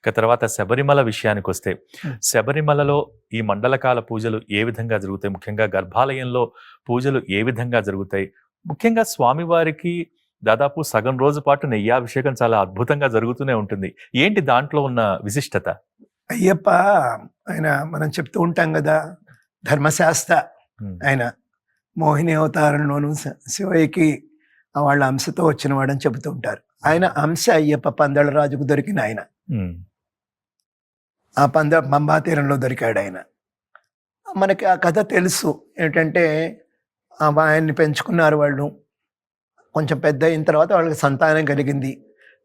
ఇక తర్వాత శబరిమల విషయానికొస్తే, శబరిమలలో ఈ మండలకాల పూజలు ఏ విధంగా జరుగుతాయి? ముఖ్యంగా గర్భాలయంలో పూజలు ఏ విధంగా జరుగుతాయి? ముఖ్యంగా స్వామివారికి దాదాపు సగం రోజు పాటు నెయ్యాభిషేకం చాలా అద్భుతంగా జరుగుతూనే ఉంటుంది. ఏంటి దాంట్లో ఉన్న విశిష్టత? అయ్యప్ప ఆయన మనం చెప్తూ ఉంటాం కదా, ధర్మశాస్త్ర ఆయన మోహిని అవతారంలోను శివయ్యకి వాళ్ళ అంశతో వచ్చిన వాడని చెబుతూ ఉంటారు. ఆయన అంశ అయ్యప్ప పందళరాజుకు దొరికిన ఆయన. ఆ పంబా తీరంలో దొరికాడు ఆయన. మనకి ఆ కథ తెలుసు. ఏంటంటే ఆయన్ని పెంచుకున్నారు వాళ్ళు. కొంచెం పెద్ద అయిన తర్వాత వాళ్ళకి సంతానం కలిగింది.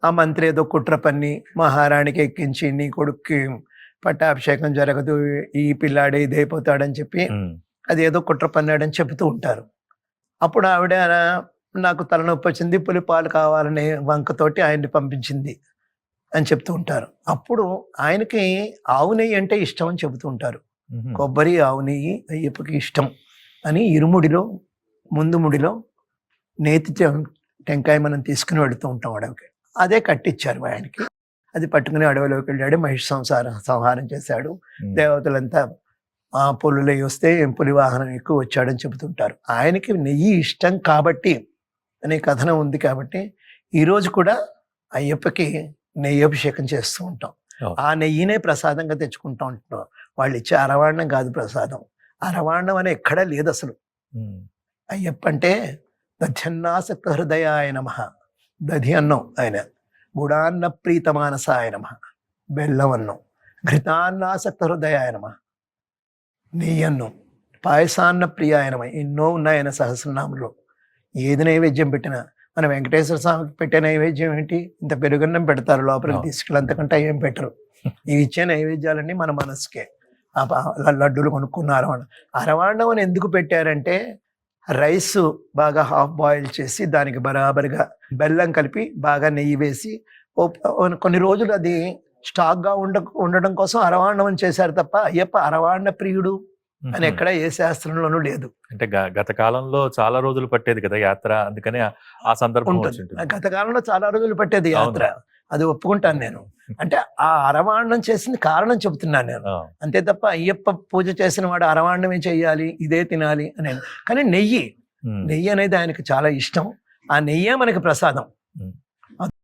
ఆ మంత్రి ఏదో కుట్ర పన్ని మహారాణికి ఎక్కించి నీ కొడుక్కి పట్టాభిషేకం జరగదు, ఈ పిల్లాడే ఇదైపోతాడని చెప్పి అదేదో కుట్ర పన్నాడని చెబుతూ ఉంటారు. అప్పుడు ఆవిడ నాకు తలనొప్పి వచ్చింది, పులిపాలు కావాలనే వంకతోటి ఆయన్ని పంపించింది అని చెప్తూ ఉంటారు. అప్పుడు ఆయనకి ఆవు నెయ్యి అంటే ఇష్టం అని చెబుతూ ఉంటారు. కొబ్బరి ఆవు నెయ్యి అయ్యప్పకి ఇష్టం అని ఇరుముడిలో ముందు ముడిలో నేతి టెంకాయ మనం తీసుకుని వెళుతూ ఉంటాం అడవికి. అదే కట్టించారు ఆయనకి. అది పట్టుకుని అడవిలోకి వెళ్ళాడు, మహిష సంహారం చేశాడు. దేవతలంతా పులులై వస్తే పులి వాహనం ఎక్కువ వచ్చాడని చెబుతుంటారు. ఆయనకి నెయ్యి ఇష్టం కాబట్టి అనే కథనం ఉంది. కాబట్టి ఈరోజు కూడా అయ్యప్పకి నెయ్యి అభిషేకం చేస్తూ ఉంటాం. ఆ నెయ్యినే ప్రసాదంగా తెచ్చుకుంటూ ఉంటున్నాం. వాళ్ళు ఇచ్చే అరవాణం కాదు ప్రసాదం. అరవాణం అని ఎక్కడా లేదు అసలు. అయ్యప్ప అంటే దధ్యన్నాసక్త హృదయాయ నమః, దధి అన్నం ఆయన, గుడాన్న ప్రీతమానసాయ నమః బెల్లం అన్నం, ఘృతాన్నాసక్త హృదయాయ నమః నెయ్యి అన్నం, పాయసాన్న ప్రియాయ నమః. ఎన్నో ఉన్నాయన సహస్రనామంలో. ఏది నైవేద్యం పెట్టినా, మన వెంకటేశ్వర స్వామికి పెట్టే నైవేద్యం ఏంటి? ఇంత పెరుగన్నం పెడతారు లోపలికి తీసుకెళ్ళి, అంతకంటే ఏం పెట్టరు. ఇవి ఇచ్చే నైవేద్యాలన్నీ మన మనసుకే. లడ్డూలు కొనుక్కున్న అరవాణం అని ఎందుకు పెట్టారంటే, రైస్ బాగా హాఫ్ బాయిల్ చేసి దానికి బరాబరిగా బెల్లం కలిపి బాగా నెయ్యి వేసి కొన్ని రోజులు అది స్టాక్గా ఉండడం కోసం అరవాణం అని చేశారు తప్ప అయ్యప్ప అరవాణ ప్రియుడు అని ఎక్కడ ఏ శాస్త్రంలోనూ లేదు. అంటే గత కాలంలో చాలా రోజులు పట్టేది కదా యాత్ర, అందుకని ఆ సందర్భం ఉంటుంది. గత కాలంలో చాలా రోజులు పట్టేది యాత్ర, అది ఒప్పుకుంటాను నేను. అంటే ఆ అరవాణం చేసింది కారణం చెబుతున్నాను నేను, అంతే తప్ప అయ్యప్ప పూజ చేసిన వాడు అరవాణమే చెయ్యాలి, ఇదే తినాలి అని. కానీ నెయ్యి అనేది ఆయనకు చాలా ఇష్టం. ఆ నెయ్యే మనకి ప్రసాదం.